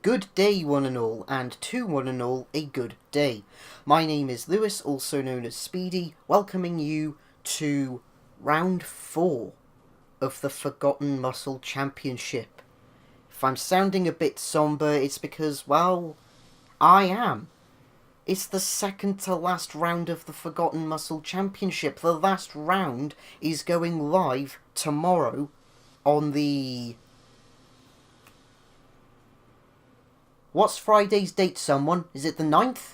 Good day, one and all, and to one and all, a good day. My name is Lewis, also known as Speedy, welcoming you to round 4 of the Forgotten Muscle Championship. If I'm sounding a bit somber, it's because, well, I am. It's the second to last round of the Forgotten Muscle Championship. The last round is going live tomorrow on the... What's Friday's date, someone? Is it the 9th?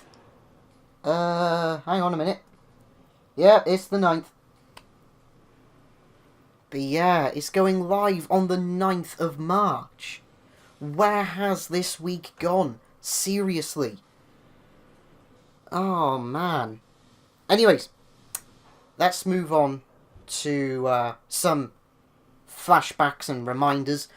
Hang on a minute. Yeah, it's the 9th. But yeah, it's going live on the 9th of March. Where has this week gone? Seriously. Oh, man. Anyways, let's move on to some flashbacks and reminders.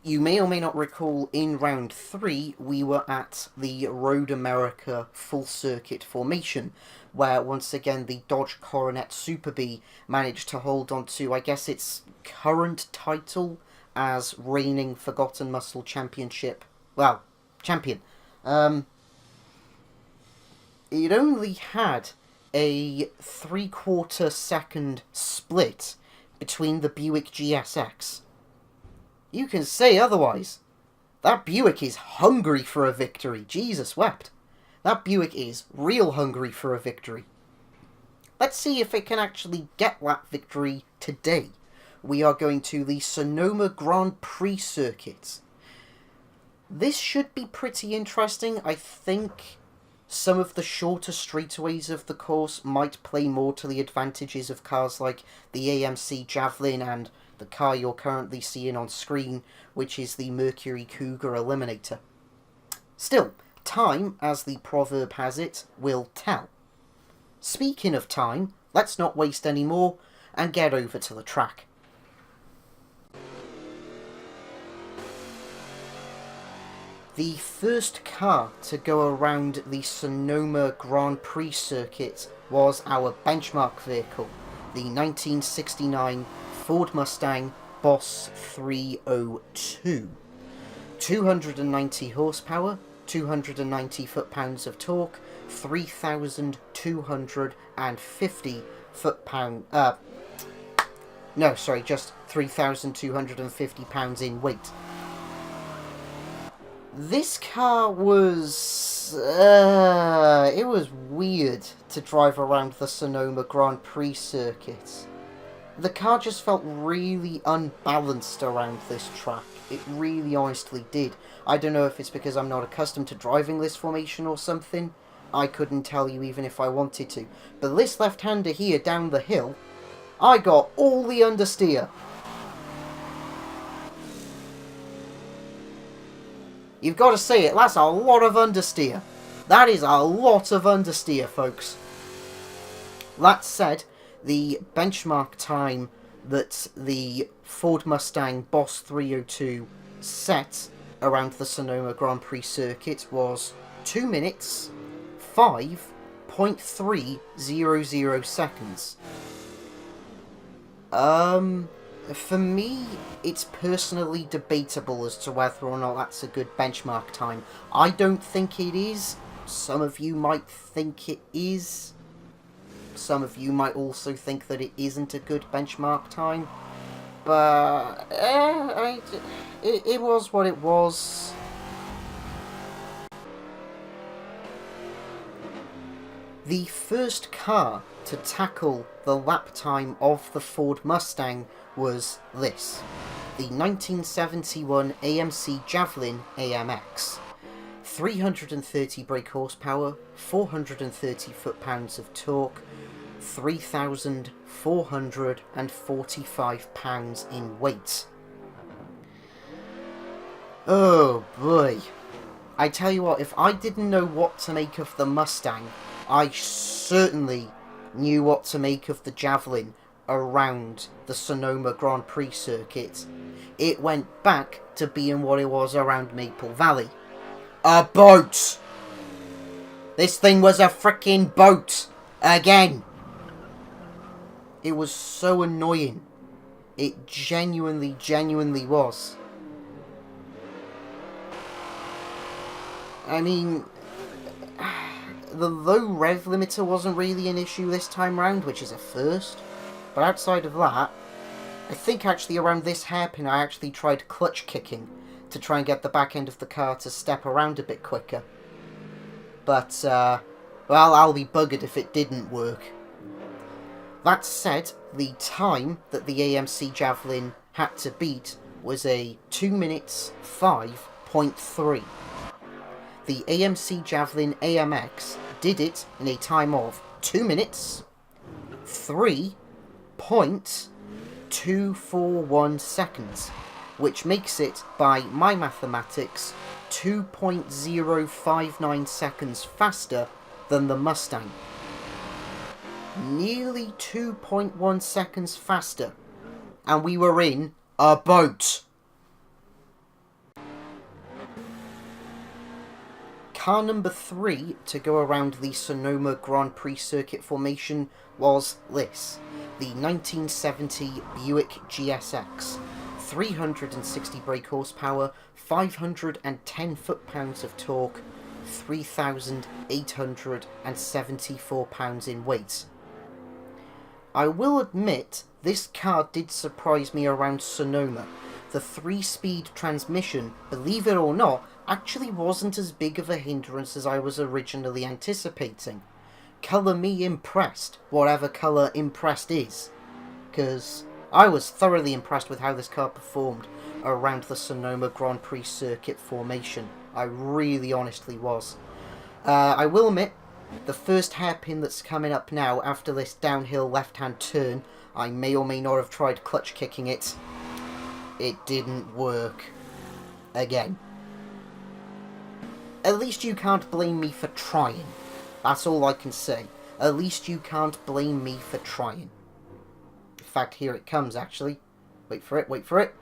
You may or may not recall, in round 3, we were at the Road America full circuit formation, where once again the Dodge Coronet Super B managed to hold on to, I guess, its current title as reigning Forgotten Muscle Championship, well, champion. It only had a 3/4 second split between the Buick GSX. You can say otherwise. That Buick is hungry for a victory. Jesus wept. That Buick is real hungry for a victory. Let's see if it can actually get that victory today. We are going to the Sonoma Grand Prix circuit. This should be pretty interesting. I think some of the shorter straightaways of the course might play more to the advantages of cars like the AMC Javelin and the car you're currently seeing on screen, which is the Mercury Cougar Eliminator. Still, time, as the proverb has it, will tell. Speaking of time, let's not waste any more and get over to the track. The first car to go around the Sonoma Grand Prix circuit was our benchmark vehicle, the 1969 Ford Mustang Boss 302. 290 horsepower, 290 foot-pounds of torque, 3,250 foot-pound... just 3,250 pounds in weight. This car was... it was weird to drive around the Sonoma Grand Prix circuit. The car just felt really unbalanced around this track. It really honestly did. I don't know if it's because I'm not accustomed to driving this formation or something. I couldn't tell you even if I wanted to. But this left-hander here down the hill, I got all the understeer. You've got to say it, that's a lot of understeer. That is a lot of understeer, folks. That said, the benchmark time that the Ford Mustang Boss 302 set around the Sonoma Grand Prix circuit was 2 minutes, 5.300 seconds. For me, it's personally debatable as to whether or not that's a good benchmark time. I don't think it is. Some of you might think it is. Some of you might also think that it isn't a good benchmark time. But, it was what it was. The first car to tackle the lap time of the Ford Mustang was this, the 1971 AMC Javelin AMX. 330 brake horsepower, 430 foot-pounds of torque, 3,445 pounds in weight. Oh boy. I tell you what, if I didn't know what to make of the Mustang, I certainly knew what to make of the Javelin around the Sonoma Grand Prix circuit. It went back to being what it was around Maple Valley. A boat! This thing was a frickin' boat! Again! It was so annoying. It genuinely was. I mean, the low rev limiter wasn't really an issue this time round, which is a first. But outside of that, I think actually around this hairpin I actually tried clutch kicking to try and get the back end of the car to step around a bit quicker. But, well, I'll be buggered if it didn't work. That said, the time that the AMC Javelin had to beat was a 2 minutes 5.3. The AMC Javelin AMX did it in a time of 2 minutes 3.241 seconds, which makes it, by my mathematics, 2.059 seconds faster than the Mustang. Nearly 2.1 seconds faster, and we were in a boat. Car number 3 to go around the Sonoma Grand Prix circuit formation was this, the 1970 Buick GSX. 360 brake horsepower, 510 foot-pounds of torque, 3,874 pounds in weight. I will admit, this car did surprise me around Sonoma. The 3-speed transmission, believe it or not, actually wasn't as big of a hindrance as I was originally anticipating. Colour me impressed, whatever colour impressed is. Because I was thoroughly impressed with how this car performed around the Sonoma Grand Prix circuit formation. I really honestly was. I will admit, the first hairpin that's coming up now after this downhill left-hand turn, I may or may not have tried clutch kicking it. It didn't work. Again. At least you can't blame me for trying. That's all I can say. At least you can't blame me for trying. In fact, here it comes, actually. Wait for it, wait for it.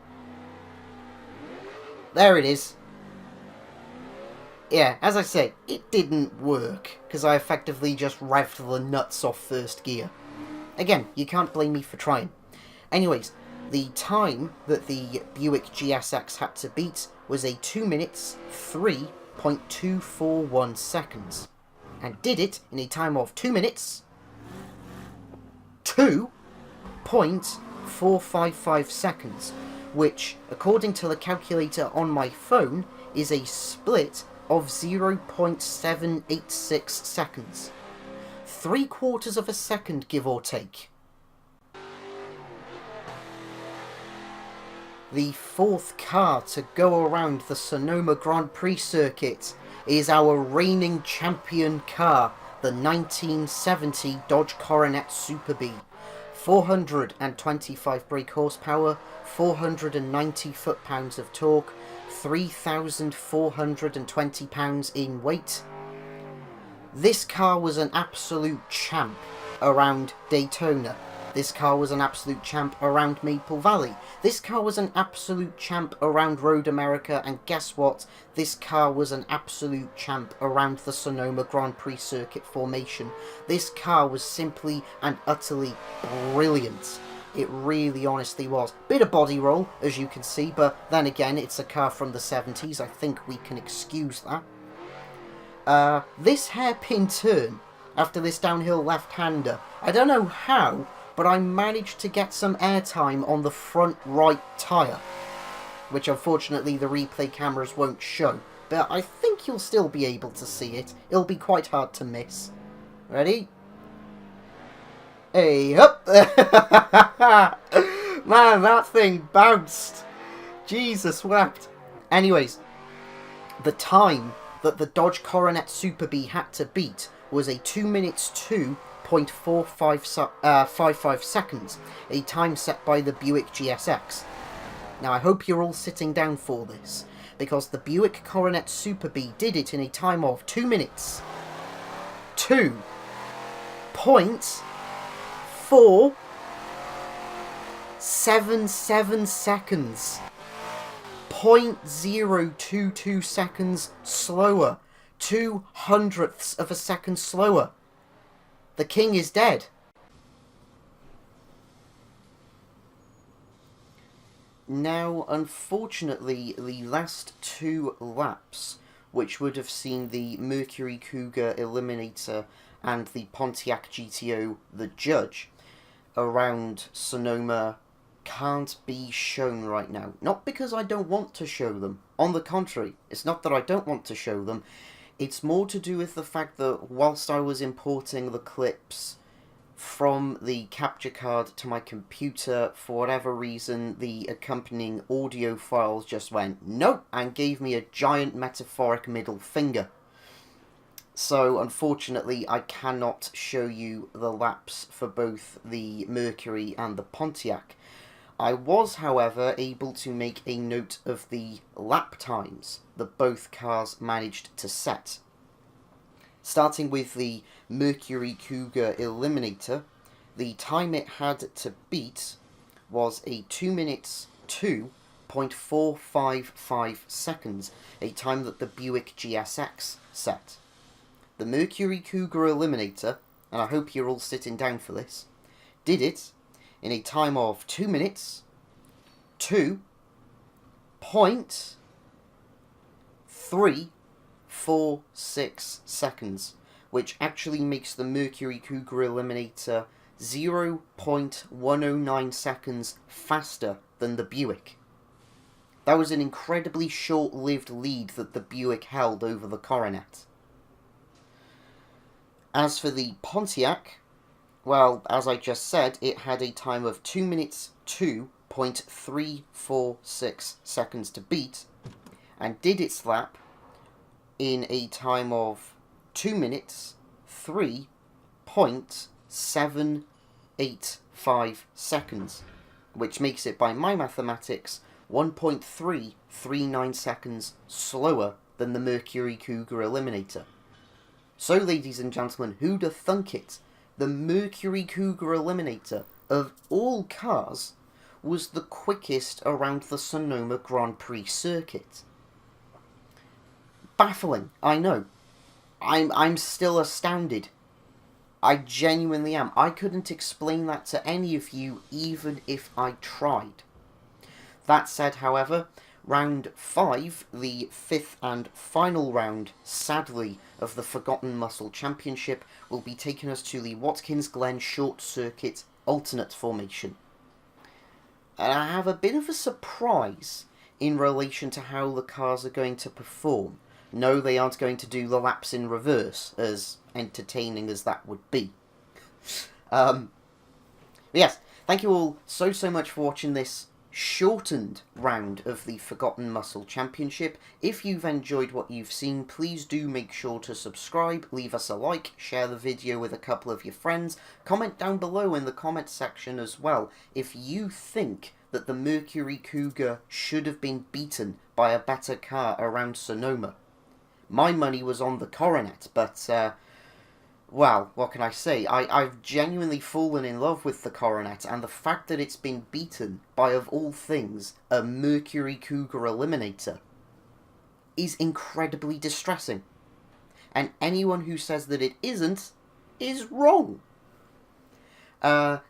There it is. Yeah, as I say, it didn't work, because I effectively just revved the nuts off first gear. Again, you can't blame me for trying. Anyways, the time that the Buick GSX had to beat was a 2 minutes 3.241 seconds, and did it in a time of 2 minutes 2.455 seconds, which, according to the calculator on my phone, is a split of 0.786 seconds. 3/4 of a second, give or take. The 4th car to go around the Sonoma Grand Prix circuit is our reigning champion car, the 1970 Dodge Coronet Super B. 425 brake horsepower, 490 foot-pounds of torque, 3,420 pounds in weight. This car was an absolute champ around Daytona. This car was an absolute champ around Maple Valley. This car was an absolute champ around Road America, and guess what? This car was an absolute champ around the Sonoma Grand Prix circuit formation. This car was simply and utterly brilliant. It really honestly was. Bit of body roll, as you can see, but then again, it's a car from the 70s. I think we can excuse that. This hairpin turn, after this downhill left-hander, I don't know how, but I managed to get some airtime on the front right tyre, which unfortunately the replay cameras won't show, but I think you'll still be able to see it. It'll be quite hard to miss. Ready? Hey, up! Man, that thing bounced. Jesus wept. Anyways, the time that the Dodge Coronet Super B had to beat was a 2 minutes 2.455 seconds, a time set by the Buick GSX. Now I hope you're all sitting down for this, because the Buick Coronet Super B did it in a time of 2 minutes 2.477 seconds. 0.022 seconds slower. 0.02 of a second slower. The king is dead. Now, unfortunately, the last 2 laps which would have seen the Mercury Cougar Eliminator and the Pontiac GTO The Judge around Sonoma, can't be shown right now. Not because I don't want to show them. On the contrary, it's not that I don't want to show them. It's more to do with the fact that whilst I was importing the clips from the capture card to my computer, for whatever reason, the accompanying audio files just went nope and gave me a giant metaphoric middle finger. So, unfortunately, I cannot show you the laps for both the Mercury and the Pontiac. I was, however, able to make a note of the lap times that both cars managed to set. Starting with the Mercury Cougar Eliminator, the time it had to beat was a 2 minutes 2.455 seconds, a time that the Buick GSX set. The Mercury Cougar Eliminator, and I hope you're all sitting down for this, did it in a time of 2 minutes 2.346 seconds, which actually makes the Mercury Cougar Eliminator 0.109 seconds faster than the Buick. That was an incredibly short-lived lead that the Buick held over the Coronet. As for the Pontiac, well, as I just said, it had a time of 2 minutes 2.346 seconds to beat, and did its lap in a time of 2 minutes 3.785 seconds, which makes it, by my mathematics, 1.339 seconds slower than the Mercury Cougar Eliminator. So, ladies and gentlemen, who'd have thunk it? The Mercury Cougar Eliminator, of all cars, was the quickest around the Sonoma Grand Prix circuit. Baffling, I know. I'm still astounded. I genuinely am. I couldn't explain that to any of you, even if I tried. That said, however, round 5, the 5th and final round, sadly, of the Forgotten Muscle Championship, will be taking us to the Watkins Glen Short Circuit alternate formation. And I have a bit of a surprise in relation to how the cars are going to perform. No, they aren't going to do the laps in reverse, as entertaining as that would be. Yes, thank you all so much for watching this shortened round of the Forgotten Muscle Championship. If you've enjoyed what you've seen, please do make sure to subscribe, leave us a like, share the video with a couple of your friends, comment down below in the comment section as well if you think that the Mercury Cougar should have been beaten by a better car around Sonoma. My money was on the Coronet, but well, what can I say? I've genuinely fallen in love with the Coronet, and the fact that it's been beaten by, of all things, a Mercury Cougar Eliminator is incredibly distressing. And anyone who says that it isn't is wrong.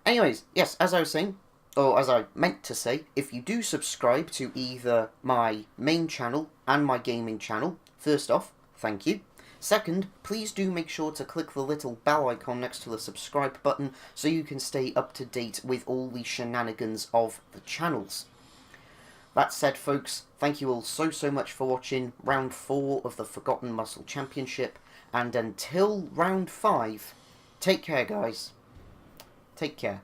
Anyways, yes, as I was saying, or as I meant to say, if you do subscribe to either my main channel and my gaming channel, first off, thank you. Second, please do make sure to click the little bell icon next to the subscribe button so you can stay up to date with all the shenanigans of the channels. That said, folks, thank you all so much for watching round 4 of the Forgotten Muscle Championship, and until round 5, take care, guys. Take care.